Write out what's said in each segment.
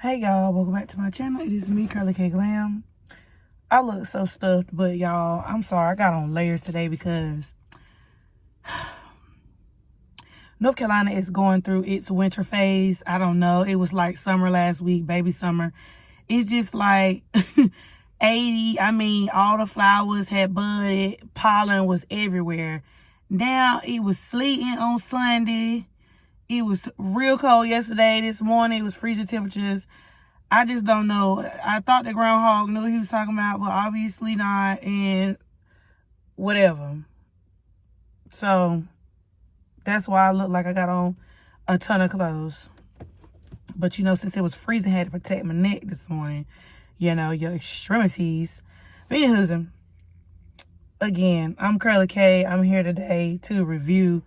Hey y'all, welcome back to my channel. It is me, Curly K Glam. I look so stuffed, but y'all, I'm sorry. I got on layers today because North Carolina is going through its winter phase. I don't know. It was like summer last week, baby summer. It's just like 80. I mean, all the flowers had budded. Pollen was everywhere. Now, it was sleeting on Sunday. It was real cold yesterday. This morning, it was freezing temperatures. I just don't know. I thought the groundhog knew what he was talking about, but obviously not, and whatever. So, that's why I look like I got on a ton of clothes. But, you know, since it was freezing, I had to protect my neck this morning. You know, your extremities. But anywho, again, I'm Curly K. I'm here today to review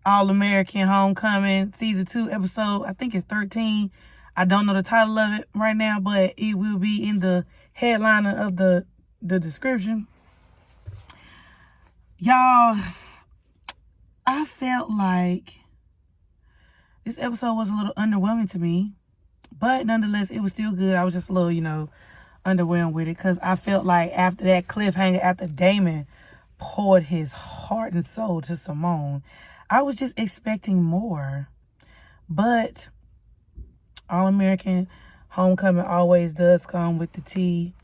All-American Homecoming Season 2 episode, I think it's 13. I don't know the title of it right now, but it will be in the headliner of the description. Y'all, I felt like this episode was a little underwhelming to me, but nonetheless, it was still good. I was just a little, underwhelmed with it because I felt like after that cliffhanger, after Damon poured his heart and soul to Simone, I was just expecting more. But All-American Homecoming always does come with the tea,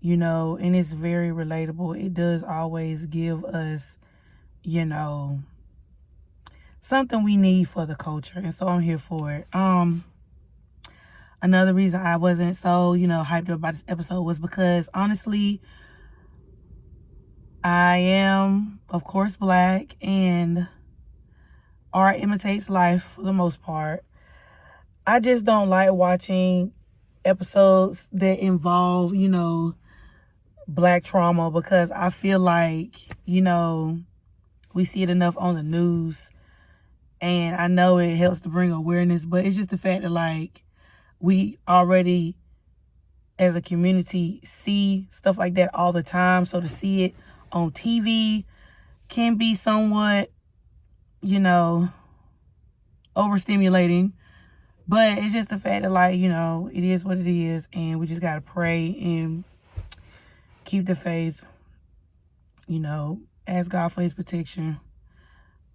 and it's very relatable. It does always give us, something we need for the culture. And so I'm here for it. Another reason I wasn't so, hyped up about this episode was because, honestly, I am, of course, Black, and art imitates life for the most part. I just don't like watching episodes that involve, Black trauma, because I feel like, we see it enough on the news, and I know it helps to bring awareness, but it's just the fact that, like, we already, as a community, see stuff like that all the time. So to see it on TV can be somewhat, overstimulating. But it's just the fact that, like, it is what it is. And we just got to pray and keep the faith, ask God for his protection.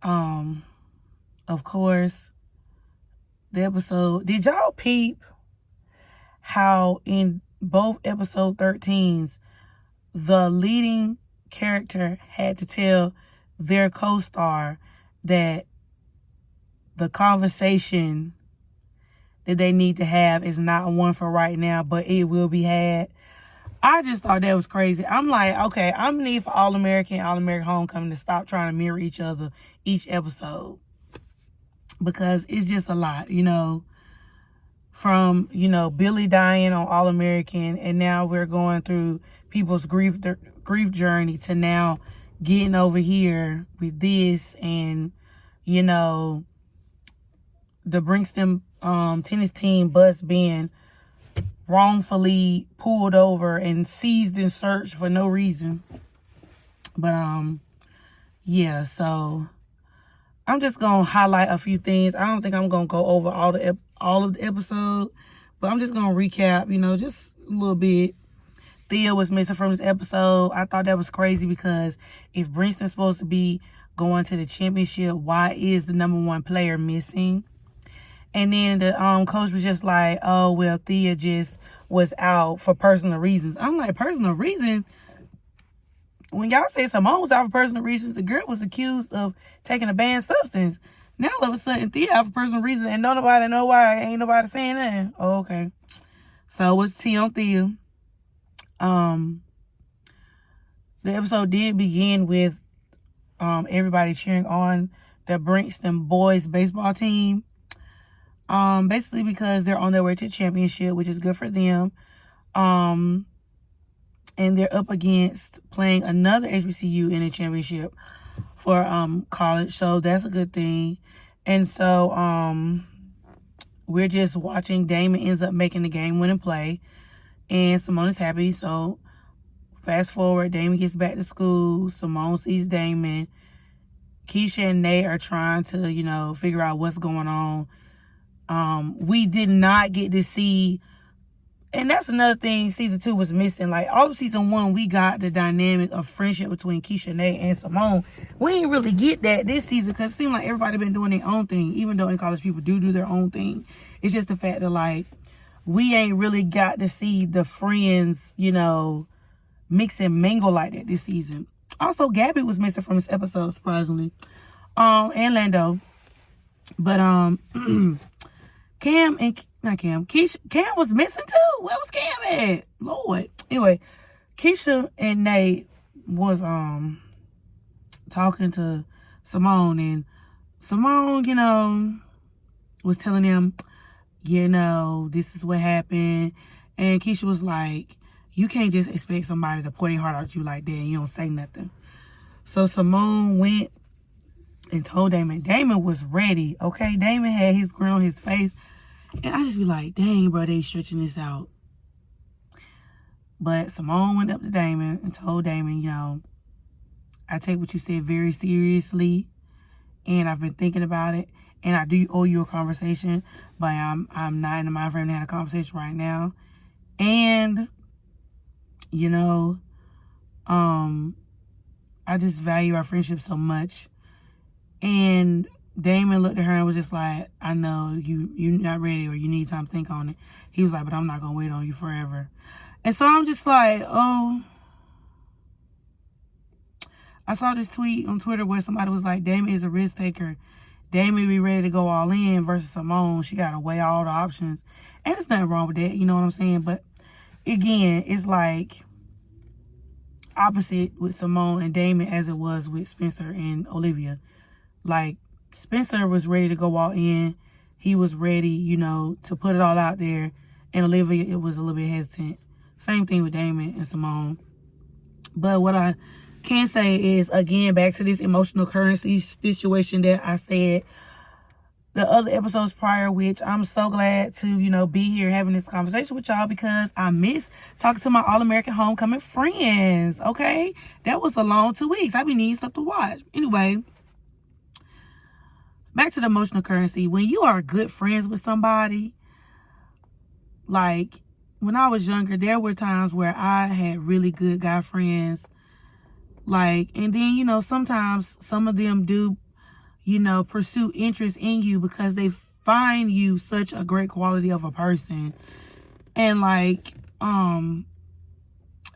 Of course, the episode, did y'all peep how in both episode 13s, the leading character had to tell their co-star that the conversation that they need to have is not one for right now, but it will be had? I just thought that was crazy. I'm like, okay, I'm need for All-American Homecoming to stop trying to mirror each other each episode, because it's just a lot, from, Billy dying on All-American, and now we're going through people's grief journey, to now getting over here with this, and, the Brinkston tennis team bus being wrongfully pulled over and seized and searched for no reason. But, yeah, so I'm just going to highlight a few things. I don't think I'm going to go over all of the episode, but I'm just going to recap, just a little bit. Thea was missing from this episode. I thought that was crazy, because if Brinkston's supposed to be going to the championship, why is the number one player missing? And then the coach was just like, oh, well, Thea just was out for personal reasons. I'm like, personal reasons? When y'all say Simone was out for personal reasons, the girl was accused of taking a banned substance. Now, all of a sudden, Thea out for personal reasons, and nobody know why. Ain't nobody saying that. Oh, okay. So, what's tea on Thea? The episode did begin with everybody cheering on the Brinkston boys baseball team. Basically because they're on their way to the championship, which is good for them. And they're up against playing another HBCU in a championship for college, so that's a good thing. And so we're just watching. Damon ends up making the game-winning play, and Simone is happy. So fast forward, Damon gets back to school. Simone sees Damon. Keisha and Nate are trying to, figure out what's going on. We did not get to see, and that's another thing season 2 was missing. Like, all of season 1, we got the dynamic of friendship between Keisha, Nate, and Simone. We didn't really get that this season because it seemed like everybody been doing their own thing, even though in college people do their own thing. It's just the fact that, like, we ain't really got to see the friends, you know, mix and mingle like that this season. Also, Gabby was missing from this episode, surprisingly. And Lando. But, Cam was missing too. Where was Cam at? Lord. Anyway, Keisha and Nate was, talking to Simone, and Simone, you know, was telling them, you know, this is what happened. And Keisha was like, you can't just expect somebody to pour their heart out to you like that and you don't say nothing. So Simone went and told Damon. Damon was ready, okay? Damon had his grin on his face. And I just be like, dang, bro, they stretching this out. But Simone went up to Damon and told Damon, you know, I take what you said very seriously. And I've been thinking about it. And I do owe you a conversation, but I'm not in the mind frame to have a conversation right now. And, you know, I just value our friendship so much. And Damon looked at her and was just like, I know you're not ready or you need time to think on it. He was like, but I'm not going to wait on you forever. And so I'm just like, oh. I saw this tweet on Twitter where somebody was like, Damon is a risk taker. Damon be ready to go all in versus Simone. She got to weigh all the options. And there's nothing wrong with that, you know what I'm saying? But again, it's like opposite with Simone and Damon as it was with Spencer and Olivia. Like, Spencer was ready to go all in. He was ready, you know, to put it all out there. And Olivia, it was a little bit hesitant. Same thing with Damon and Simone. But what I can say is, again, back to this emotional currency situation that I said the other episodes prior, which I'm so glad to, you know, be here having this conversation with y'all because I miss talking to my All-American Homecoming friends, okay? That was a long 2 weeks. I be needing stuff to watch. Anyway, back to the emotional currency. When you are good friends with somebody, like, when I was younger, there were times where I had really good guy friends. Like, and then, you know, sometimes some of them do, you know, pursue interest in you because they find you such a great quality of a person. And, like, I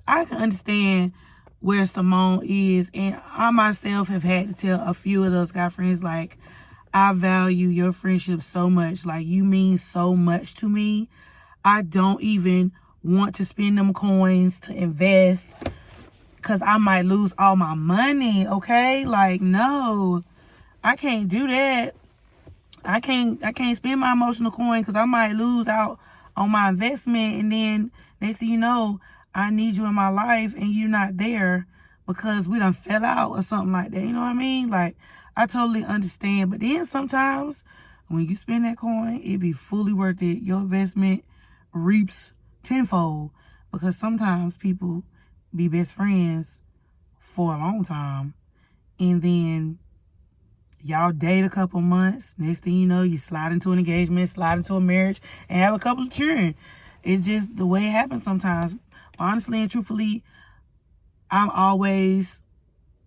can understand where Simone is. And I myself have had to tell a few of those guy friends, like, I value your friendship so much. Like, you mean so much to me. I don't even want to spend them coins to invest because I might lose all my money, okay? Like, no, I can't do that. I can't spend my emotional coin because I might lose out on my investment. And then next thing you know, I need you in my life and you're not there because we done fell out or something like that. You know what I mean? Like, I totally understand. But then sometimes when you spend that coin, it be fully worth it. Your investment reaps tenfold because sometimes people be best friends for a long time and then y'all date a couple months. Next thing you know, you slide into an engagement, slide into a marriage, and have a couple of children. It's just the way it happens sometimes. Honestly and truthfully, I'm always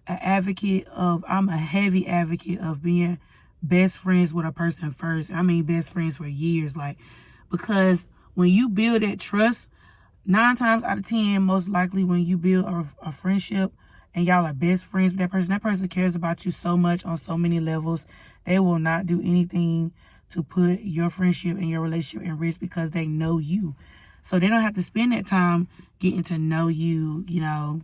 I'm a heavy advocate of being best friends with a person first. I mean, best friends for years. Like, because when you build that trust, 9 times out of 10, most likely when you build a friendship and y'all are best friends with that person cares about you so much on so many levels. They will not do anything to put your friendship and your relationship in risk because they know you. So they don't have to spend that time getting to know you, you know,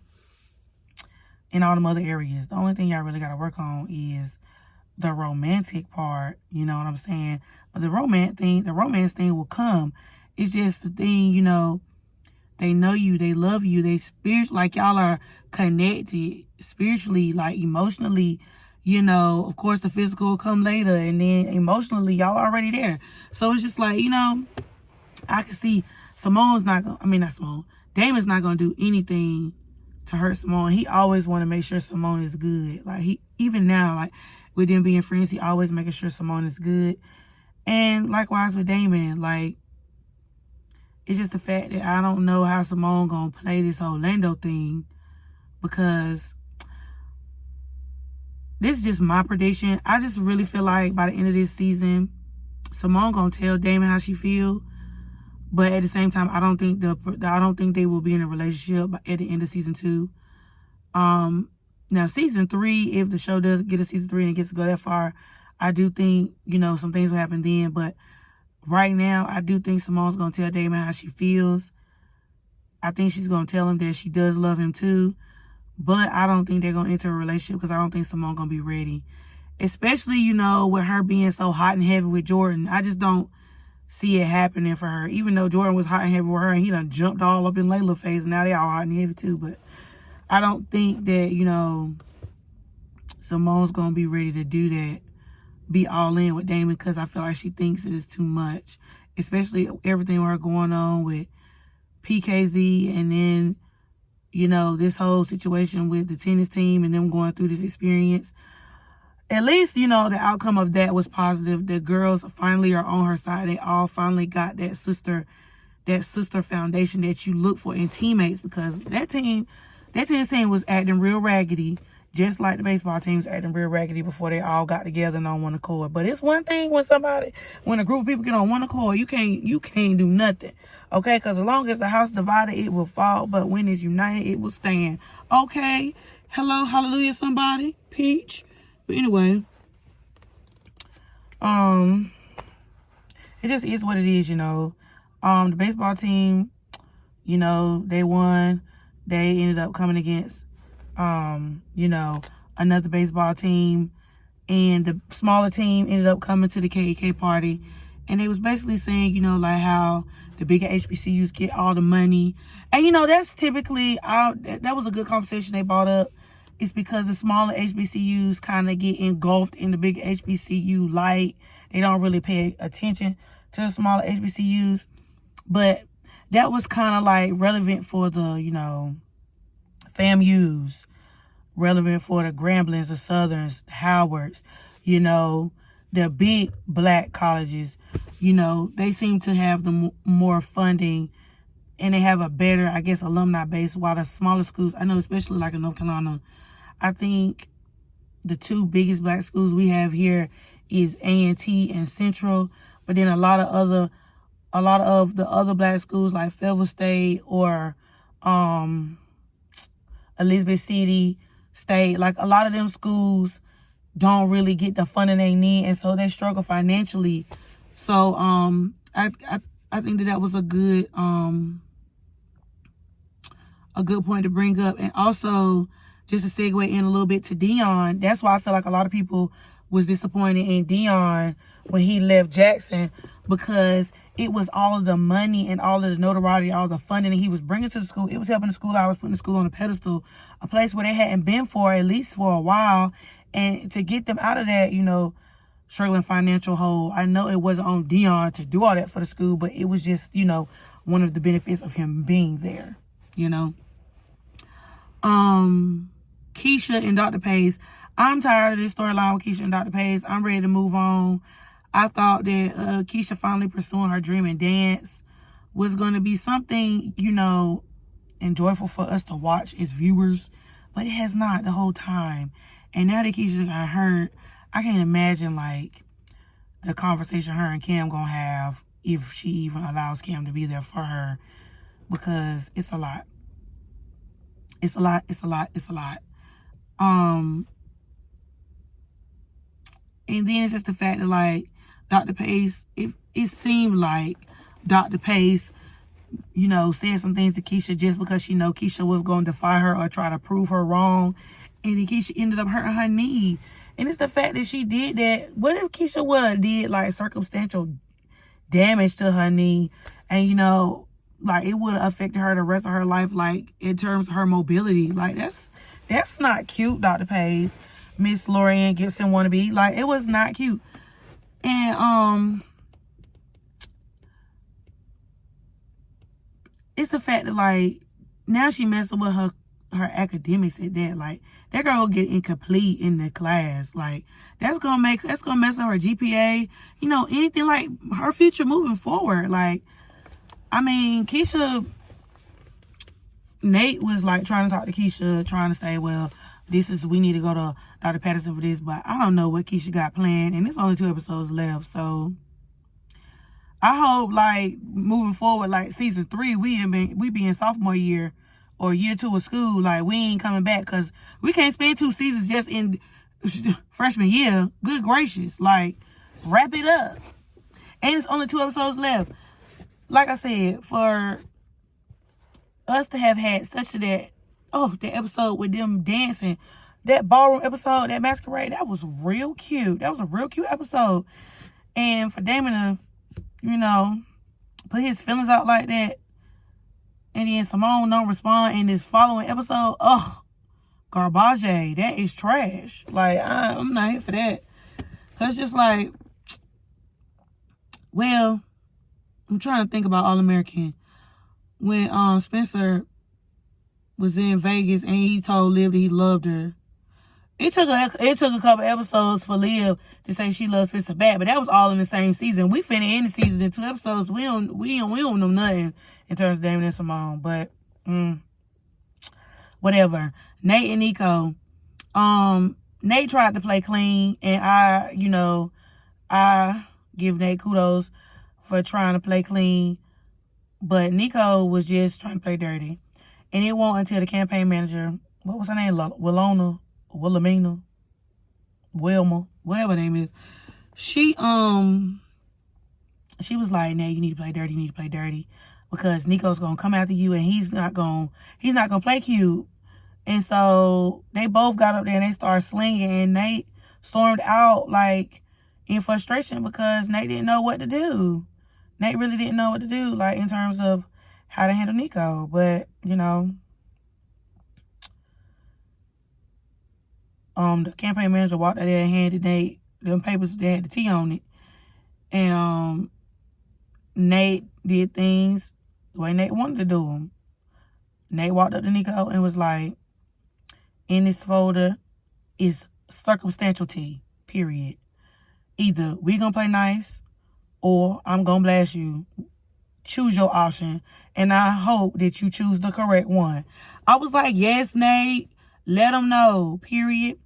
in all them other areas. The only thing y'all really got to work on is the romantic part, you know what I'm saying? But the romance thing will come. It's just the thing, you know, they know you, they love you, like y'all are connected spiritually, like emotionally, you know. Of course, the physical will come later, and then emotionally, y'all already there. So it's just like, you know, I can see Damon's not gonna do anything to hurt Simone. He always want to make sure Simone is good. Like, even now, like, with them being friends, he always making sure Simone is good. And likewise with Damon, like, it's just the fact that I don't know how Simone gonna play this Orlando thing, because this is just my prediction. I just really feel like by the end of this season, Simone gonna tell Damon how she feel, but at the same time, I don't think they will be in a relationship at the end of season 2. Now season 3, if the show does get a season 3 and it gets to go that far, I do think, you know, some things will happen then. But right now, I do think Simone's gonna tell Damon how she feels. I think she's gonna tell him that she does love him too. But I don't think they're gonna enter a relationship, because I don't think Simone gonna be ready. Especially, you know, with her being so hot and heavy with Jordan. I just don't see it happening for her. Even though Jordan was hot and heavy with her, and he done jumped all up in Layla's face. Now they all hot and heavy too. But I don't think that, you know, Simone's gonna be ready to do that, be all in with Damon, because I feel like she thinks it is too much. Especially everything with her going on with PKZ, and then, you know, this whole situation with the tennis team and them going through this experience. At least, you know, the outcome of that was positive. The girls finally are on her side. They all finally got that sister foundation that you look for in teammates, because that tennis team was acting real raggedy, just like the baseball team's acting real raggedy before they all got together and on one accord. But it's one thing when a group of people get on one accord, you can't do nothing, okay? Because as long as the house divided, it will fall. But when it's united, it will stand, okay? Hello, hallelujah, somebody, Peach. But anyway, it just is what it is, you know. The baseball team, you know, they won. They ended up coming against, you know, another baseball team. And the smaller team ended up coming to the KEK party. And they was basically saying, you know, like how the bigger HBCUs get all the money. And, you know, that's typically, that was a good conversation they brought up. It's because the smaller HBCUs kind of get engulfed in the bigger HBCU light. They don't really pay attention to the smaller HBCUs. But that was kind of like relevant for the, you know, FAMUs, relevant for the Gramblings, the Southerns, the Howards, you know, the big black colleges. You know, they seem to have the more funding, and they have a better, I guess, alumni base, while the smaller schools, I know, especially like in North Carolina, I think the 2 biggest black schools we have here is A&T and Central. But then a lot of the other black schools like Fayetteville State or Elizabeth City State, like a lot of them schools don't really get the funding they need, and so they struggle financially. So I think that was a good point to bring up. And also, just to segue in a little bit to Deion, that's why I feel like a lot of people was disappointed in Deion when he left Jackson, because it was all of the money and all of the notoriety, all the funding that he was bringing to the school. It was helping the school. I was putting the school on a pedestal, a place where they hadn't been for at least for a while. And to get them out of that, you know, struggling financial hole, I know it wasn't on Deion to do all that for the school, but it was just, you know, one of the benefits of him being there, you know. Keisha and Dr. Pace. I'm tired of this storyline with Keisha and Dr. Pace. I'm ready to move on. I thought that Keisha finally pursuing her dream and dance was going to be something, you know, enjoyable for us to watch as viewers, but it has not the whole time. And now that Keisha got hurt, I can't imagine, like, the conversation her and Cam gonna have, if she even allows Cam to be there for her, because it's a lot. It's a lot. And then it's just the fact that, like, Dr. Pace, it seemed like Dr. Pace, you know, said some things to Keisha just because she know Keisha was going to defy her or try to prove her wrong. And then Keisha ended up hurting her knee. And it's the fact that she did that. What if Keisha would have did, like, circumstantial damage to her knee? And, you know, like, it would have affected her the rest of her life, like, in terms of her mobility. Like, that's not cute, Dr. Pace. Miss Lorianne Gibson wannabe. Like, it was not cute. And it's the fact that, like, now she messing with her academics at that. Like, that girl will get incomplete in the class. Like, that's gonna mess up her GPA. You know, anything like her future moving forward. Like, I mean, Nate was like trying to talk to Keisha, trying to say, well, we need to go to Dr. Patterson for this, but I don't know what Keisha got planned, and there's only 2 episodes left, so I hope, like, moving forward, like, season 3, we be in sophomore year or year 2 of school, like, we ain't coming back, because we can't spend 2 seasons just in freshman year. Good gracious, like, wrap it up. And it's only 2 episodes left. Like I said, for us to have had the episode with them dancing, that ballroom episode, that masquerade, that was real cute. That was a real cute episode. And for Damon to, you know, put his feelings out like that, and then Simone don't respond in this following episode, garbage. That is trash. Like, I'm not here for that. Cause just like, well, I'm trying to think about All American. When Spencer was in Vegas and he told Liv that he loved her. It took a couple episodes for Liv to say she loves Spencer back, but that was all in the same season. We finna end the season in 2 episodes. We don't know nothing in terms of Damon and Simone, but whatever. Nate and Nico. Nate tried to play clean, and I give Nate kudos for trying to play clean, but Nico was just trying to play dirty. And it won't until the campaign manager, what was her name? Wilhelmina, Wilma, whatever her name is. She was like, "Nah, you need to play dirty, because Nico's gonna come after you, and he's not gonna play cute." And so they both got up there and they started slinging, and Nate stormed out like in frustration because Nate didn't know what to do. Nate really didn't know what to do, like, in terms of how to handle Nico. But, you know, the campaign manager walked out there and handed Nate them papers that had the T on it. And Nate did things the way Nate wanted to do them. Nate walked up to Nico and was like, in this folder is circumstantial T, period. Either we gonna play nice or I'm gonna blast you. Choose your option, and I hope that you choose the correct one. I was like, yes, Nate, let them know, period.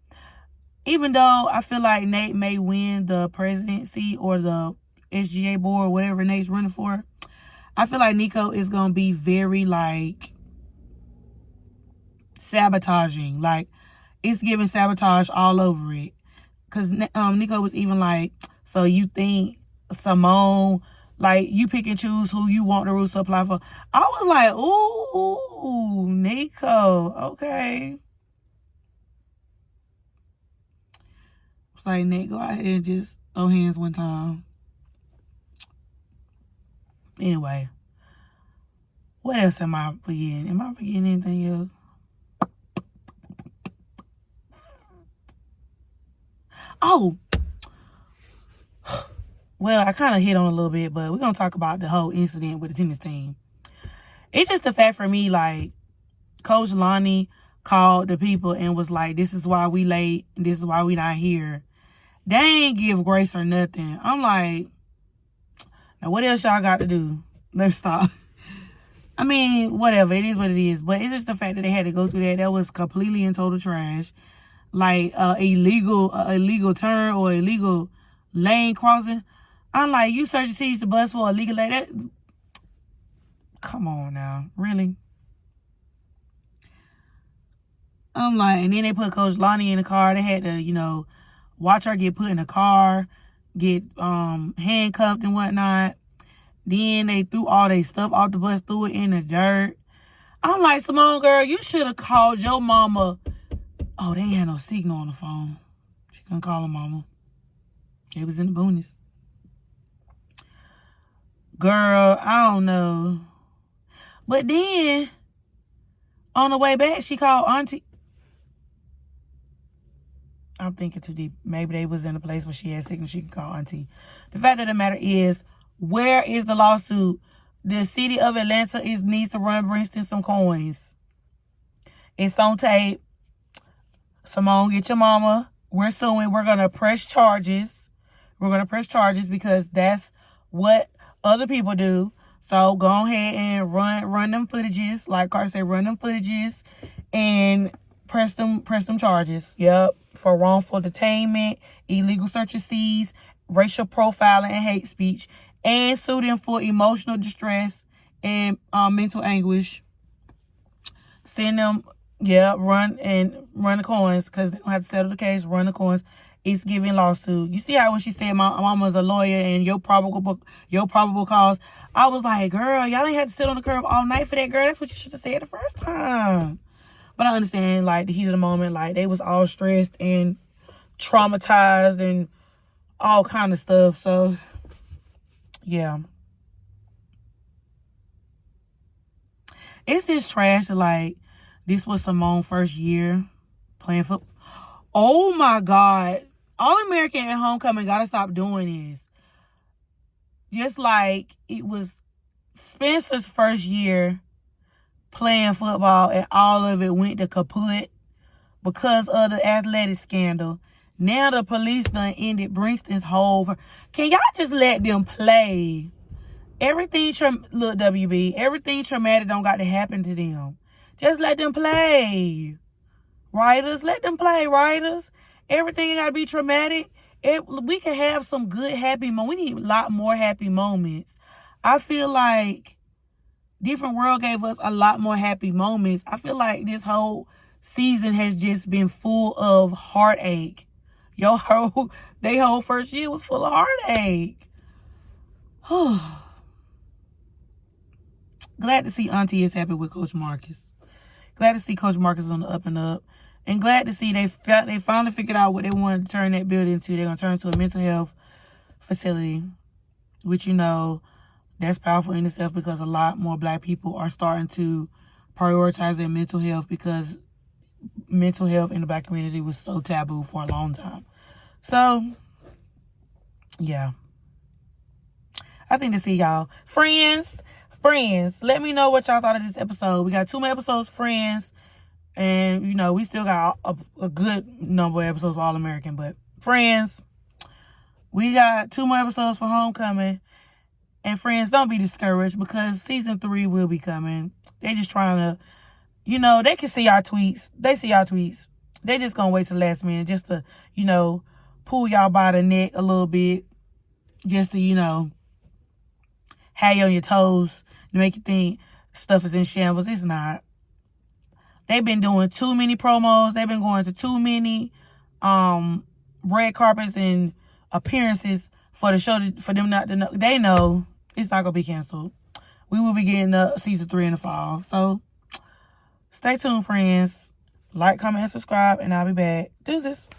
Even though I feel like Nate may win the presidency or the SGA board, whatever Nate's running for, I feel like Nico is gonna be very, like, sabotaging. Like, it's giving sabotage all over it. Because Nico was even like, so you think Simone, like, you pick and choose who you want the rules to apply for? I was like, ooh, Nico, okay. It's like, Nate, go ahead and just throw hands one time. Anyway, what else am I forgetting? Am I forgetting anything else? Oh, well, I kind of hit on a little bit, but we're going to talk about the whole incident with the tennis team. It's just the fact for me, like, Coach Lonnie called the people and was like, this is why we late, and this is why we not here. They ain't give grace or nothing. I'm like, now what else y'all got to do? Let's stop. I mean, whatever. It is what it is. But it's just the fact that they had to go through that. That was completely and total trash. Like, illegal turn or illegal lane crossing. I'm like, you search and seize the bus for illegal lane? That, come on now. Really? I'm like, and then they put Coach Lonnie in the car. They had to, watch her get put in the car, get handcuffed and whatnot. Then they threw all their stuff off the bus, threw it in the dirt. I'm like, Simone, girl, you should have called your mama. Oh, they ain't had no signal on the phone. She couldn't call her mama. It was in the boonies. Girl, I don't know. But then, on the way back, she called Auntie. I'm thinking too deep. Maybe they was in a place where she had signal. She could call Auntie. The fact of the matter is, where is the lawsuit? The city of Atlanta needs to run Princeton some coins. It's on tape. Simone, get your mama. We're suing. We're going to press charges. We're going to press charges because that's what other people do. So go ahead and run them footages. Like Carter said, run them footages and press them charges. Yep. For wrongful detainment, illegal search and seize, racial profiling and hate speech, and sue them for emotional distress and mental anguish. Send them, run the coins because they don't have to settle the case. Run the coins. It's giving lawsuit. You see how when she said my mama's a lawyer and your probable cause, I was like, girl, y'all ain't had to sit on the curb all night for that, girl. That's what you should have said the first time. But I understand, like, the heat of the moment, like, they was all stressed and traumatized and all kind of stuff. So, yeah. It's just trash that, like, this was Simone's first year playing football. Oh, my God. All-American and Homecoming got to stop doing this. Just like it was Spencer's first year playing football and all of it went to kaput because of the athletic scandal. Now the police done ended Bringston's whole... Can y'all just let them play? Everything... Look, WB, everything traumatic don't got to happen to them. Just let them play. Writers, let them play, writers. Everything got to be traumatic. We can have some good, happy moments. We need a lot more happy moments. I feel like Different World gave us a lot more happy moments. I feel like this whole season has just been full of heartache. They whole first year was full of heartache. Glad to see Auntie is happy with Coach Marcus. Glad to see Coach Marcus on the up and up. And glad to see they finally figured out what they wanted to turn that building into. They're going to turn it into a mental health facility. Which, that's powerful in itself because a lot more Black people are starting to prioritize their mental health because mental health in the Black community was so taboo for a long time. So, yeah. I think to see y'all. Friends, let me know what y'all thought of this episode. We got 2 more episodes, Friends. And, we still got a good number of episodes for All-American. But, Friends, we got 2 more episodes for Homecoming. And, Friends, don't be discouraged because season 3 will be coming. They just trying to, they can see our tweets. They see our tweets. They just going to wait till the last minute just to, pull y'all by the neck a little bit. Just to, have you on your toes to make you think stuff is in shambles. It's not. They've been doing too many promos. They've been going to too many red carpets and appearances for the show for them not to know. They know it's not going to be canceled. We will be getting season 3 in the fall. So, stay tuned, friends. Like, comment, and subscribe, and I'll be back. Deuces.